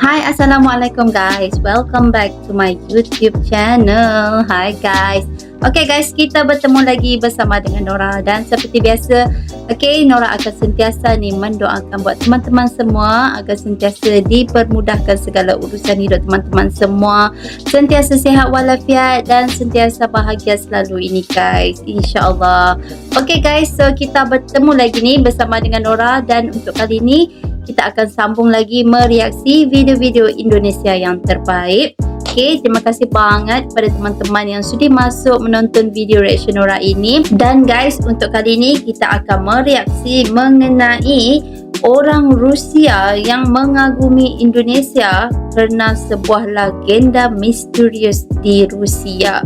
Hai, Assalamualaikum guys. Welcome back to my YouTube channel. Hai guys. Okay guys, kita bertemu lagi bersama dengan Nora dan seperti biasa, okay, Nora akan sentiasa ni mendoakan buat teman-teman semua agar sentiasa dipermudahkan segala urusan hidup teman-teman semua, sentiasa sihat walafiat dan sentiasa bahagia selalu ini guys, insya-Allah. Okay guys, so kita bertemu lagi ni bersama dengan Nora dan untuk kali ni kita akan sambung lagi mereaksi video-video Indonesia yang terbaik. Okay, terima kasih banget kepada teman-teman yang sudah masuk menonton video reaction Nora ini. Dan guys, untuk kali ini kita akan mereaksi mengenai orang Rusia yang mengagumi Indonesia kerana sebuah legenda misterius di Rusia.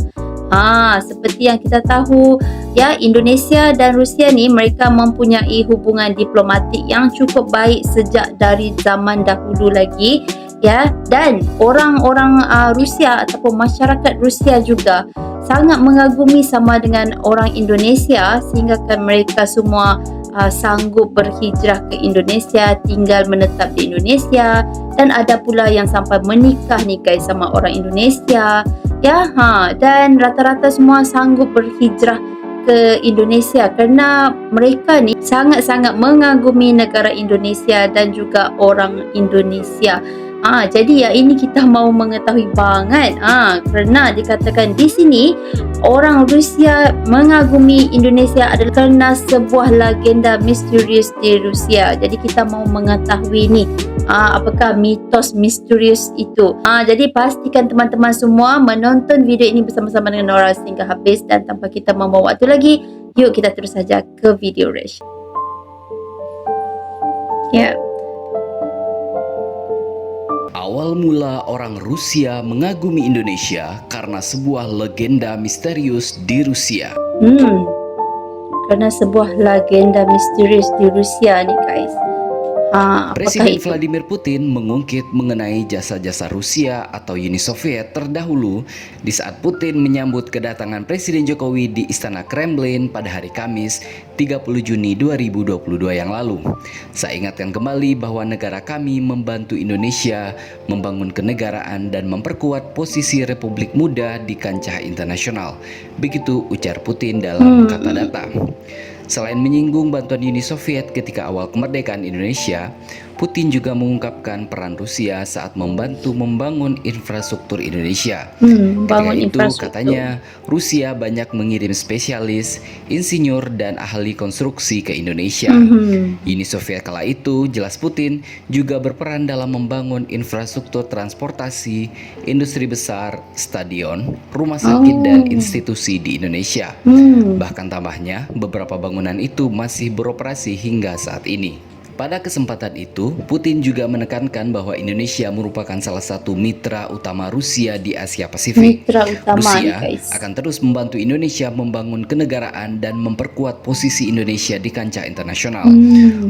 Seperti yang kita tahu ya, Indonesia dan Rusia ni mereka mempunyai hubungan diplomatik yang cukup baik sejak dari zaman dahulu lagi ya, dan orang-orang Rusia ataupun masyarakat Rusia juga sangat mengagumi sama dengan orang Indonesia sehingga kan mereka semua sanggup berhijrah ke Indonesia, tinggal menetap di Indonesia, dan ada pula yang sampai menikah nih guys sama orang Indonesia ya, dan rata-rata semua sanggup berhijrah ke Indonesia kerana mereka ni sangat-sangat mengagumi negara Indonesia dan juga orang Indonesia. Jadi ya, ini kita mau mengetahui banget kerana dikatakan di sini orang Rusia mengagumi Indonesia adalah kerana sebuah legenda misterius di Rusia. Jadi kita mau mengetahui ni apakah mitos misterius itu. Jadi pastikan teman-teman semua menonton video ini bersama-sama dengan Nora sehingga habis, dan tanpa kita membuang waktu lagi, yuk kita terus saja ke video reaction. Ya. Awal mula orang Rusia mengagumi Indonesia karena sebuah legenda misterius di Rusia. Karena sebuah legenda misterius di Rusia nih guys. Presiden Vladimir Putin mengungkit mengenai jasa-jasa Rusia atau Uni Soviet terdahulu di saat Putin menyambut kedatangan Presiden Jokowi di Istana Kremlin pada hari Kamis 30 Juni 2022 yang lalu. Saya ingatkan kembali bahwa negara kami membantu Indonesia membangun kenegaraan dan memperkuat posisi Republik Muda di kancah internasional. Begitu ujar Putin dalam kata data. Selain menyinggung bantuan Uni Soviet ketika awal kemerdekaan Indonesia, Putin juga mengungkapkan peran Rusia saat membantu membangun infrastruktur Indonesia. Ketika itu katanya Rusia banyak mengirim spesialis, insinyur, dan ahli konstruksi ke Indonesia. Uni Soviet kala itu, jelas Putin, juga berperan dalam membangun infrastruktur transportasi, industri besar, stadion, rumah sakit, dan institusi di Indonesia. Bahkan tambahnya, beberapa bangunan itu masih beroperasi hingga saat ini. Pada kesempatan itu, Putin juga menekankan bahwa Indonesia merupakan salah satu mitra utama Rusia di Asia Pasifik. Rusia akan terus membantu Indonesia membangun kenegaraan dan memperkuat posisi Indonesia di kancah internasional.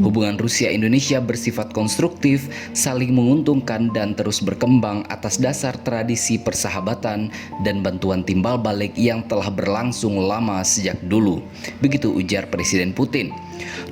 Hubungan Rusia-Indonesia bersifat konstruktif, saling menguntungkan, dan terus berkembang atas dasar tradisi persahabatan dan bantuan timbal balik yang telah berlangsung lama sejak dulu. Begitu ujar Presiden Putin.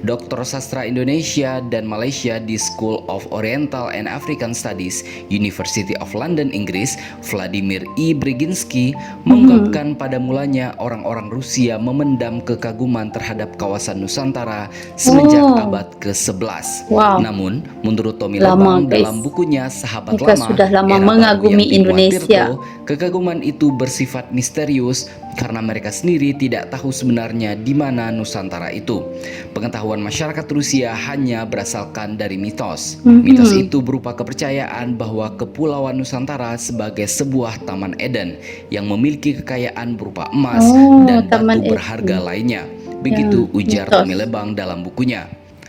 Dr. Sastra Indonesia dan Malaysia di School of Oriental and African Studies, University of London, Inggris, Vladimir I. Brzezinski mengungkapkan pada mulanya orang-orang Rusia memendam kekaguman terhadap kawasan Nusantara semenjak abad ke-11. Namun, menurut Tommy Lebang dalam bukunya Sahabat Lama, sudah lama mengagumi Indonesia. Kekaguman itu bersifat misterius karena mereka sendiri tidak tahu sebenarnya di mana Nusantara itu. Pengetahuan masyarakat Rusia hanya berasalkan dari mitos. Mitos itu berupa kepercayaan bahwa Kepulauan Nusantara sebagai sebuah Taman Eden yang memiliki kekayaan berupa emas dan batu berharga lainnya. Begitu ujar Tommy Lebang dalam bukunya.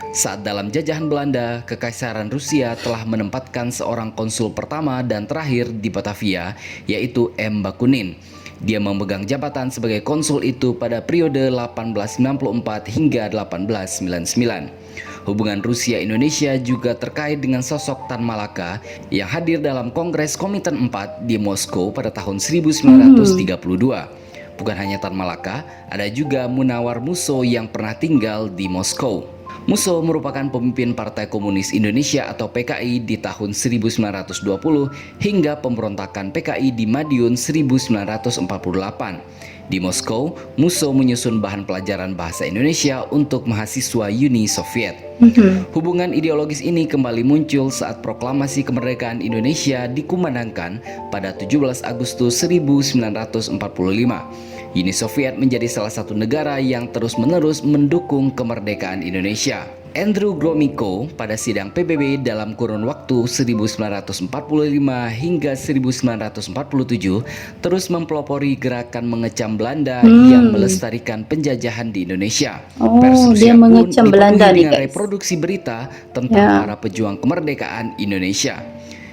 Saat dalam jajahan Belanda, Kekaisaran Rusia telah menempatkan seorang konsul pertama dan terakhir di Batavia, yaitu M. Bakunin. Dia memegang jabatan sebagai konsul itu pada periode 1894 hingga 1899. Hubungan Rusia-Indonesia juga terkait dengan sosok Tan Malaka yang hadir dalam Kongres Kominten 4 di Moskow pada tahun 1932. Bukan hanya Tan Malaka, ada juga Munawar Musso yang pernah tinggal di Moskow. Musso merupakan pemimpin Partai Komunis Indonesia atau PKI di tahun 1920 hingga pemberontakan PKI di Madiun 1948. Di Moskow, Musso menyusun bahan pelajaran bahasa Indonesia untuk mahasiswa Uni Soviet. Hubungan ideologis ini kembali muncul saat proklamasi kemerdekaan Indonesia dikumandangkan pada 17 Agustus 1945. Uni Soviet menjadi salah satu negara yang terus-menerus mendukung kemerdekaan Indonesia. Andrew Gromyko pada sidang PBB dalam kurun waktu 1945 hingga 1947 terus mempelopori gerakan mengecam Belanda yang melestarikan penjajahan di Indonesia. Oh, dia mengecam Belanda nih, dengan guys. reproduksi berita tentang para pejuang kemerdekaan Indonesia.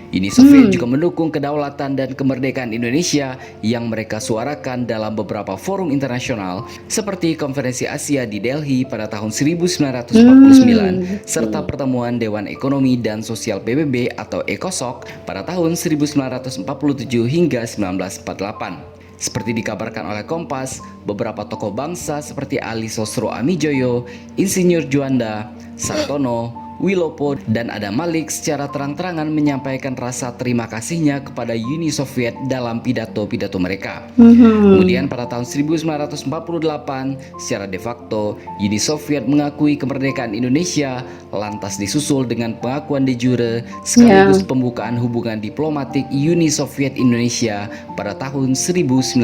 Uni Soviet juga mendukung kedaulatan dan kemerdekaan Indonesia yang mereka suarakan dalam beberapa forum internasional seperti Konferensi Asia di Delhi pada tahun 1949 serta pertemuan Dewan Ekonomi dan Sosial PBB atau ECOSOC pada tahun 1947 hingga 1948. Seperti dikabarkan oleh Kompas, beberapa tokoh bangsa seperti Ali Sosro Amijoyo, Insinyur Juanda, Sartono, Wilopo, dan Adam Malik secara terang-terangan menyampaikan rasa terima kasihnya kepada Uni Soviet dalam pidato-pidato mereka. Kemudian pada tahun 1948, secara de facto, Uni Soviet mengakui kemerdekaan Indonesia, lantas disusul dengan pengakuan de jure sekaligus pembukaan hubungan diplomatik Uni Soviet Indonesia pada tahun 1950.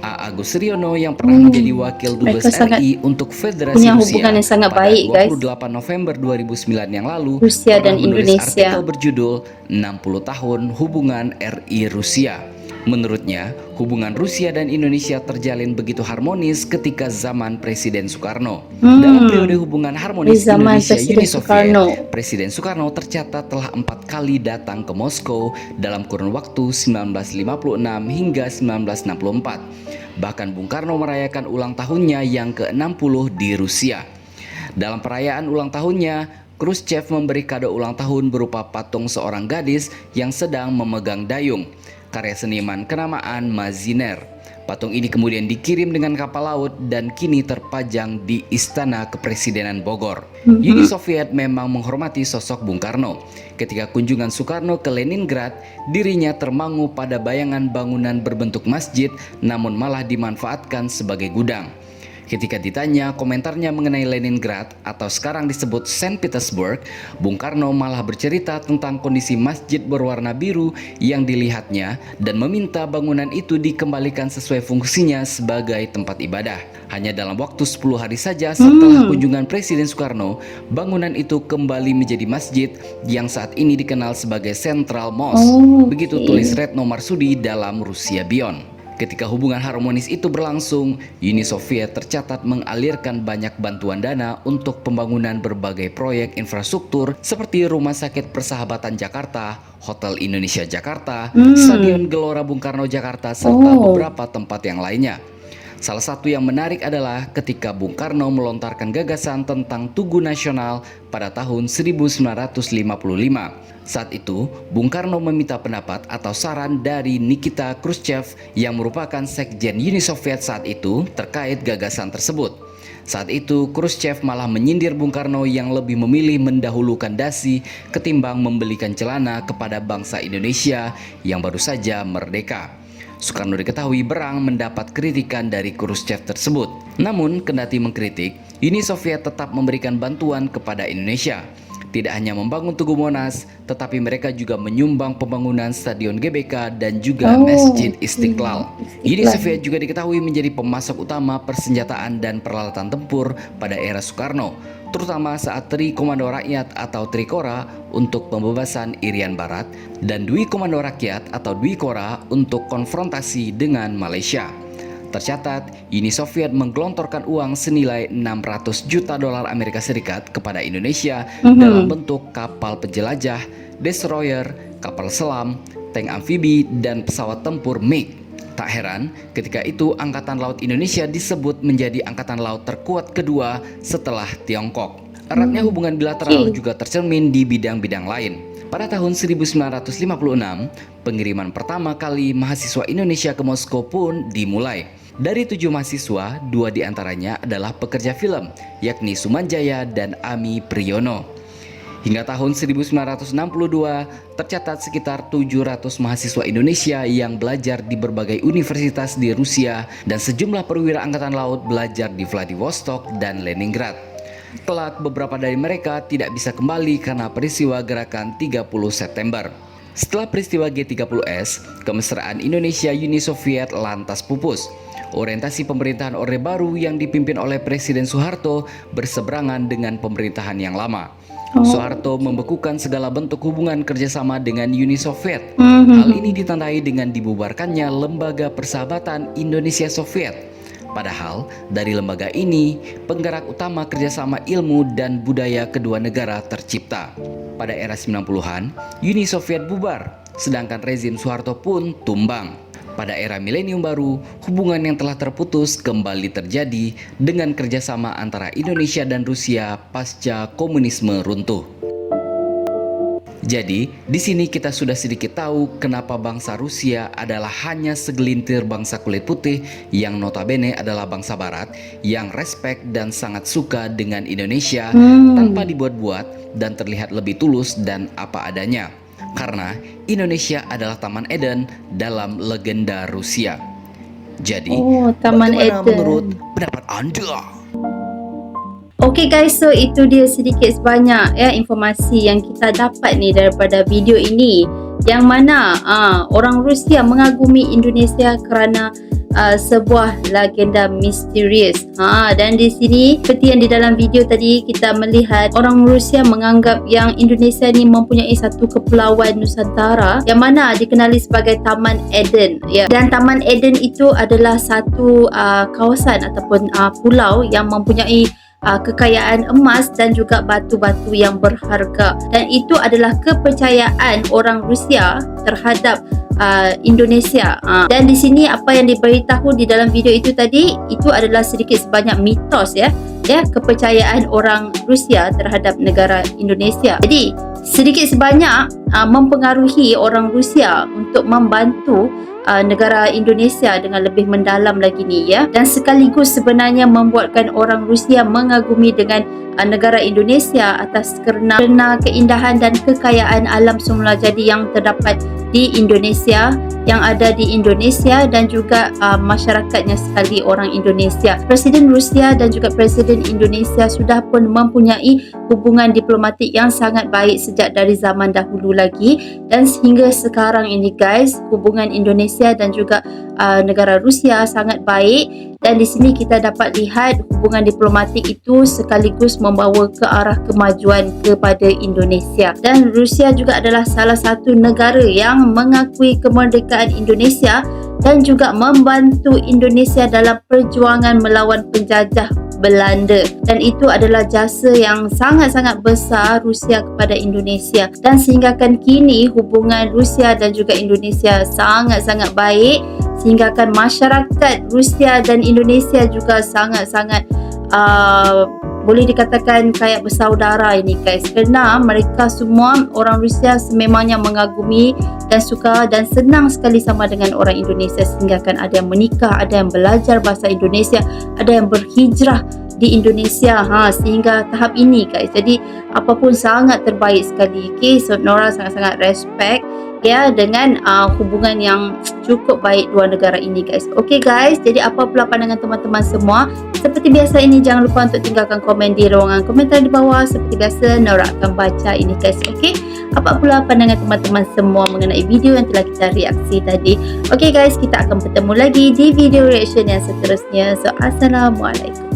A. Agus Riono yang pernah menjadi wakil dubes RI untuk Federasi punya Rusia hubungan yang sangat pada baik, guys. 28 November 2009 yang lalu Rusia dan pernah menulis Indonesia. artikel berjudul 60 tahun hubungan RI Rusia. Menurutnya, hubungan Rusia dan Indonesia terjalin begitu harmonis ketika zaman Presiden Soekarno. Dalam periode hubungan harmonis Di zaman Indonesia Presiden Uni Soviet, Soekarno. Presiden Soekarno tercatat telah 4 kali datang ke Moskow dalam kurun waktu 1956 hingga 1964. Bahkan Bung Karno merayakan ulang tahunnya yang ke-60 di Rusia. Dalam perayaan ulang tahunnya, Khrushchev memberi kado ulang tahun berupa patung seorang gadis yang sedang memegang dayung, karya seniman kenamaan Maziner. Patung ini kemudian dikirim dengan kapal laut dan kini terpajang di Istana Kepresidenan Bogor. Uni Soviet memang menghormati sosok Bung Karno. Ketika kunjungan Soekarno ke Leningrad, dirinya termangu pada bayangan bangunan berbentuk masjid namun malah dimanfaatkan sebagai gudang. Ketika ditanya komentarnya mengenai Leningrad atau sekarang disebut Saint Petersburg, Bung Karno malah bercerita tentang kondisi masjid berwarna biru yang dilihatnya dan meminta bangunan itu dikembalikan sesuai fungsinya sebagai tempat ibadah. Hanya dalam waktu 10 hari saja setelah kunjungan Presiden Soekarno, bangunan itu kembali menjadi masjid yang saat ini dikenal sebagai Central Mosque. Begitu tulis Retno Marsudi dalam Rusia Beyond. Ketika hubungan harmonis itu berlangsung, Uni Soviet tercatat mengalirkan banyak bantuan dana untuk pembangunan berbagai proyek infrastruktur seperti Rumah Sakit Persahabatan Jakarta, Hotel Indonesia Jakarta, Stadion Gelora Bung Karno Jakarta, serta beberapa tempat yang lainnya. Salah satu yang menarik adalah ketika Bung Karno melontarkan gagasan tentang Tugu Nasional pada tahun 1955. Saat itu, Bung Karno meminta pendapat atau saran dari Nikita Khrushchev yang merupakan sekjen Uni Soviet saat itu terkait gagasan tersebut. Saat itu, Khrushchev malah menyindir Bung Karno yang lebih memilih mendahulukan dasi ketimbang membelikan celana kepada bangsa Indonesia yang baru saja merdeka. Soekarno diketahui berang mendapat kritikan dari Khrushchev tersebut. Namun, kendati mengkritik, Uni Soviet tetap memberikan bantuan kepada Indonesia. Tidak hanya membangun Tugu Monas, tetapi mereka juga menyumbang pembangunan Stadion GBK dan juga Masjid Istiqlal. Uni Soviet juga diketahui menjadi pemasok utama persenjataan dan peralatan tempur pada era Soekarno, terutama saat Tri Komando Rakyat atau Trikora untuk pembebasan Irian Barat dan Dwi Komando Rakyat atau Dwikora untuk konfrontasi dengan Malaysia. Tercatat, Uni Soviet menggelontorkan uang senilai 600 juta dolar Amerika Serikat kepada Indonesia dalam bentuk kapal penjelajah, destroyer, kapal selam, tank amfibi, dan pesawat tempur MiG. Tak heran, ketika itu Angkatan Laut Indonesia disebut menjadi Angkatan Laut terkuat kedua setelah Tiongkok. Eratnya hubungan bilateral juga tercermin di bidang-bidang lain. Pada tahun 1956, pengiriman pertama kali mahasiswa Indonesia ke Moskow pun dimulai. Dari 7 mahasiswa, 2 diantaranya adalah pekerja film, yakni Sumanjaya dan Ami Priyono. Hingga tahun 1962, tercatat sekitar 700 mahasiswa Indonesia yang belajar di berbagai universitas di Rusia dan sejumlah perwira angkatan laut belajar di Vladivostok dan Leningrad. Kelak beberapa dari mereka tidak bisa kembali karena peristiwa gerakan 30 September. Setelah peristiwa G30S, kemesraan Indonesia-Uni Soviet lantas pupus. Orientasi pemerintahan Orde Baru yang dipimpin oleh Presiden Soeharto berseberangan dengan pemerintahan yang lama. Soeharto membekukan segala bentuk hubungan kerjasama dengan Uni Soviet. Hal ini ditandai dengan dibubarkannya Lembaga Persahabatan Indonesia Soviet. Padahal dari lembaga ini, penggerak utama kerjasama ilmu dan budaya kedua negara tercipta. Pada era 90-an, Uni Soviet bubar, sedangkan rezim Soeharto pun tumbang. Pada era milenium baru, hubungan yang telah terputus kembali terjadi dengan kerjasama antara Indonesia dan Rusia pasca komunisme runtuh. Jadi, di sini kita sudah sedikit tahu kenapa bangsa Rusia adalah hanya segelintir bangsa kulit putih yang notabene adalah bangsa barat yang respek dan sangat suka dengan Indonesia tanpa dibuat-buat dan terlihat lebih tulus dan apa adanya. Karena Indonesia adalah Taman Eden dalam legenda Rusia. Jadi, Taman bagaimana Eden menurut pendapat Anda? Oke guys, so itu dia sedikit sebanyak ya informasi yang kita dapat nih daripada video ini, yang mana orang Rusia mengagumi Indonesia kerana sebuah legenda misterius. Dan di sini seperti yang di dalam video tadi kita melihat orang Rusia menganggap yang Indonesia ni mempunyai satu kepulauan Nusantara yang mana dikenali sebagai Taman Eden ya. Dan Taman Eden itu adalah satu kawasan ataupun pulau yang mempunyai kekayaan emas dan juga batu-batu yang berharga, dan itu adalah kepercayaan orang Rusia terhadap Indonesia. Dan di sini apa yang diberitahu di dalam video itu tadi, itu adalah sedikit sebanyak mitos ya, kepercayaan orang Rusia terhadap negara Indonesia. Jadi sedikit sebanyak mempengaruhi orang Rusia untuk membantu negara Indonesia dengan lebih mendalam lagi ni ya, dan sekaligus sebenarnya membuatkan orang Rusia mengagumi dengan negara Indonesia atas kerana keindahan dan kekayaan alam semula jadi yang terdapat di Indonesia, yang ada di Indonesia, dan juga masyarakatnya sekali orang Indonesia. Presiden Rusia dan juga Presiden Indonesia sudah pun mempunyai hubungan diplomatik yang sangat baik sejak dari zaman dahulu lagi, dan sehingga sekarang ini guys, hubungan Indonesia dan juga negara Rusia sangat baik. Dan di sini kita dapat lihat hubungan diplomatik itu sekaligus membawa ke arah kemajuan kepada Indonesia. Dan Rusia juga adalah salah satu negara yang mengakui kemerdekaan Indonesia dan juga membantu Indonesia dalam perjuangan melawan penjajah Belanda, dan itu adalah jasa yang sangat-sangat besar Rusia kepada Indonesia, dan sehinggakan kini hubungan Rusia dan juga Indonesia sangat-sangat baik, sehinggakan masyarakat Rusia dan Indonesia juga sangat-sangat boleh dikatakan kayak bersaudara ini guys, kerana mereka semua orang Rusia sememangnya mengagumi dan suka dan senang sekali sama dengan orang Indonesia, sehingga kan ada yang menikah, ada yang belajar bahasa Indonesia, ada yang berhijrah di Indonesia sehingga tahap ini guys. Jadi apapun sangat terbaik sekali. Okay, so Nora sangat-sangat respect ya dengan hubungan yang cukup baik dua negara ini guys. Okay guys, jadi apa pula pandangan teman-teman semua? Seperti biasa ini jangan lupa untuk tinggalkan komen di ruangan komentar di bawah. Seperti biasa Nora akan baca ini guys. Okay, apa pula pandangan teman-teman semua mengenai video yang telah kita reaksi tadi? Okay guys, kita akan bertemu lagi di video reaction yang seterusnya. So assalamualaikum.